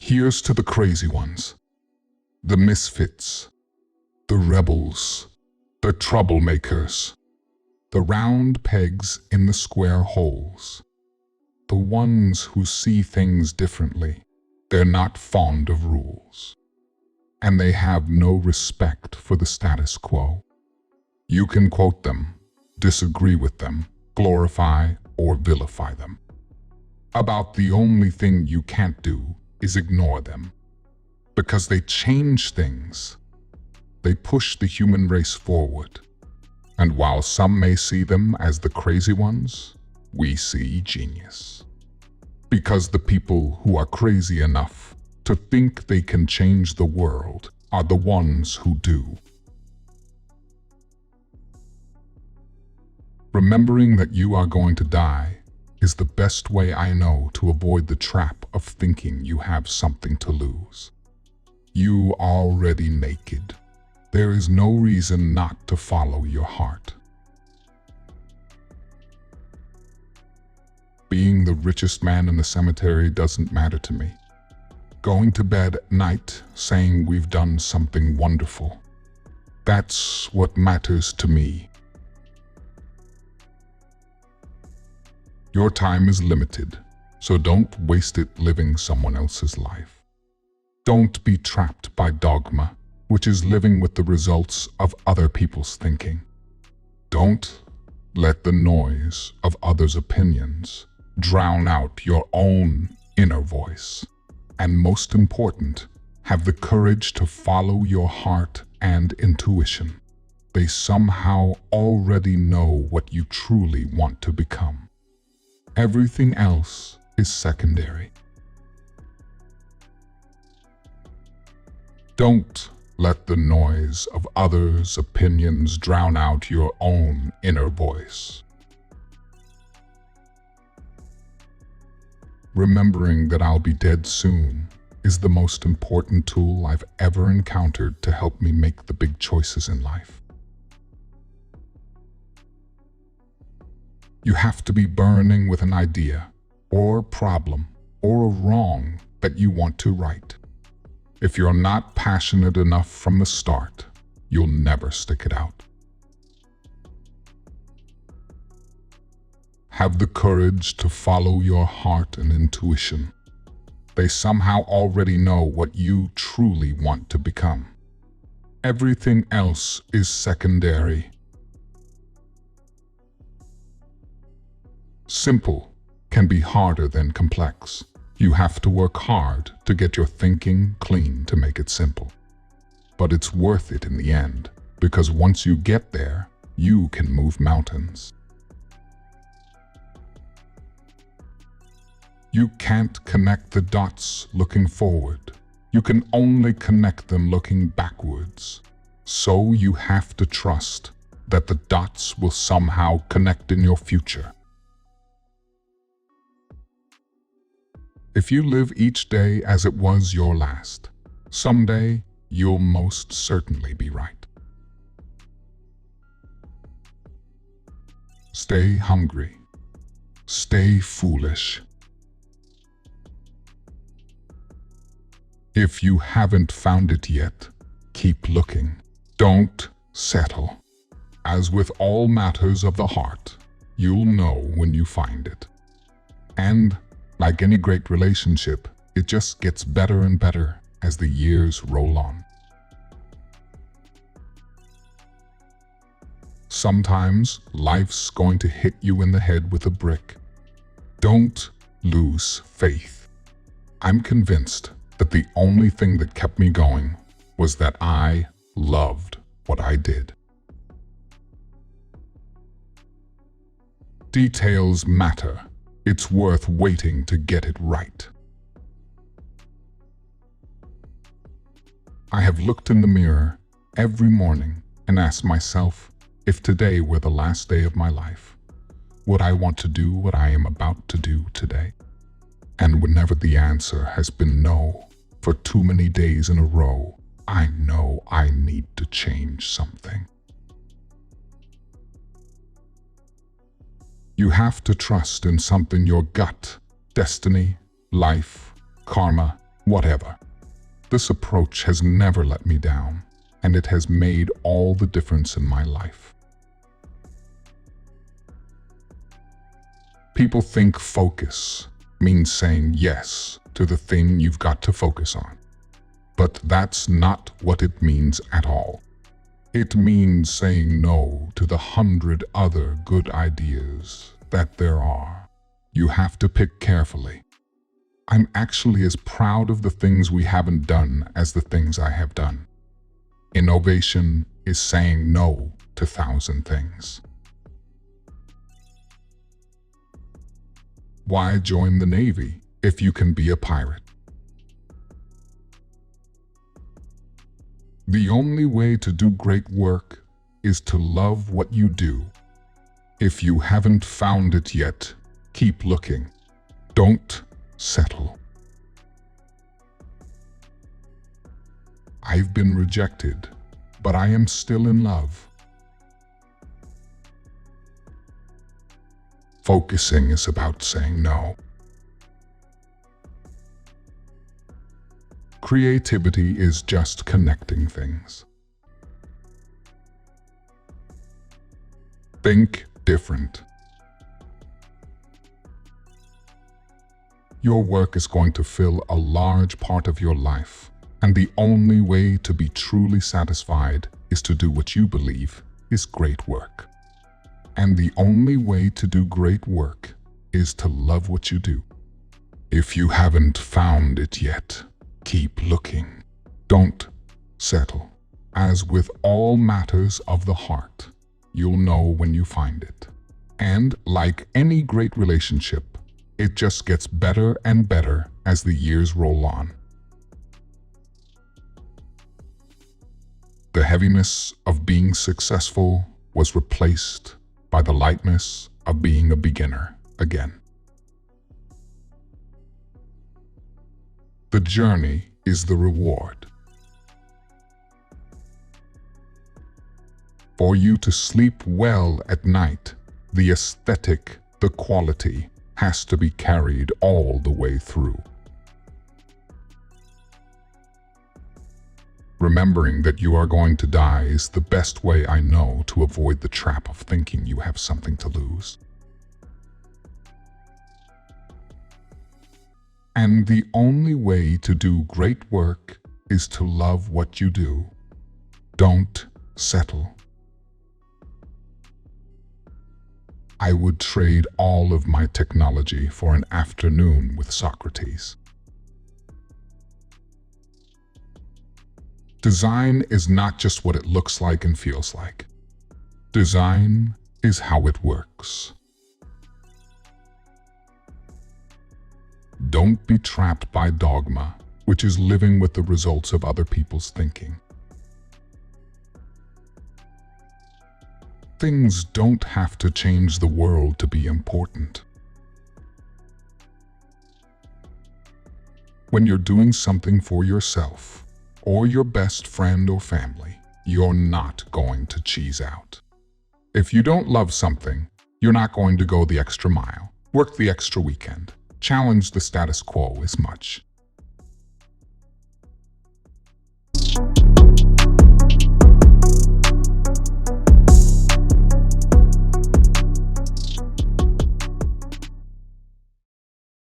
Here's to the crazy ones, the misfits, the rebels, the troublemakers, the round pegs in the square holes, the ones who see things differently. They're not fond of rules, and they have no respect for the status quo. You can quote them, disagree with them, glorify or vilify them. About the only thing you can't do is ignore them, because they change things. They push the human race forward. And while some may see them as the crazy ones, we see genius. Because the people who are crazy enough to think they can change the world are the ones who do. Remembering that you are going to die is the best way I know to avoid the trap of thinking you have something to lose. You are already naked. There is no reason not to follow your heart. Being the richest man in the cemetery doesn't matter to me. Going to bed at night saying we've done something wonderful, that's what matters to me. Your time is limited, so don't waste it living someone else's life. Don't be trapped by dogma, which is living with the results of other people's thinking. Don't let the noise of others' opinions drown out your own inner voice. And most important, have the courage to follow your heart and intuition. They somehow already know what you truly want to become. Everything else is secondary. Don't let the noise of others' opinions drown out your own inner voice. Remembering that I'll be dead soon is the most important tool I've ever encountered to help me make the big choices in life. You have to be burning with an idea, or problem, or a wrong that you want to right. If you're not passionate enough from the start, you'll never stick it out. Have the courage to follow your heart and intuition. They somehow already know what you truly want to become. Everything else is secondary. Simple can be harder than complex. You have to work hard to get your thinking clean to make it simple. But it's worth it in the end, because once you get there, you can move mountains. You can't connect the dots looking forward. You can only connect them looking backwards. So you have to trust that the dots will somehow connect in your future. If you live each day as it was your last, someday you'll most certainly be right. Stay hungry. Stay foolish. If you haven't found it yet, keep looking. Don't settle. As with all matters of the heart, you'll know when you find it. And like any great relationship, it just gets better and better as the years roll on. Sometimes life's going to hit you in the head with a brick. Don't lose faith. I'm convinced that the only thing that kept me going was that I loved what I did. Details matter. It's worth waiting to get it right. I have looked in the mirror every morning and asked myself, if today were the last day of my life, would I want to do what I am about to do today? And whenever the answer has been no for too many days in a row, I know I need to change something. You have to trust in something your gut, destiny, life, karma, Whatever. This approach has never let me down, and it has made all the difference in my life. People think focus means saying yes to the thing you've got to focus on. But that's not what it means at all. It means saying no to the 100 other good ideas that there are. You have to pick carefully. I'm actually as proud of the things we haven't done as the things I have done. Innovation is saying no to 1,000 things. Why join the Navy if you can be a pirate? The only way to do great work is to love what you do. If you haven't found it yet, keep looking. Don't settle. I've been rejected, but I am still in love. Focusing is about saying no. Creativity is just connecting things. Think different. Your work is going to fill a large part of your life, and the only way to be truly satisfied is to do what you believe is great work. And the only way to do great work is to love what you do. If you haven't found it yet, keep looking. Don't settle. As with all matters of the heart, you'll know when you find it. And like any great relationship, it just gets better and better as the years roll on. The heaviness of being successful was replaced by the lightness of being a beginner again. The journey is the reward. For you to sleep well at night, the aesthetic, the quality, has to be carried all the way through. Remembering that you are going to die is the best way I know to avoid the trap of thinking you have something to lose. And the only way to do great work is to love what you do. Don't settle. I would trade all of my technology for an afternoon with Socrates. Design is not just what it looks like and feels like. Design is how it works. Don't be trapped by dogma, which is living with the results of other people's thinking. Things don't have to change the world to be important. When you're doing something for yourself, or your best friend or family, you're not going to cheese out. If you don't love something, you're not going to go the extra mile, work the extra weekend, challenge the status quo as much.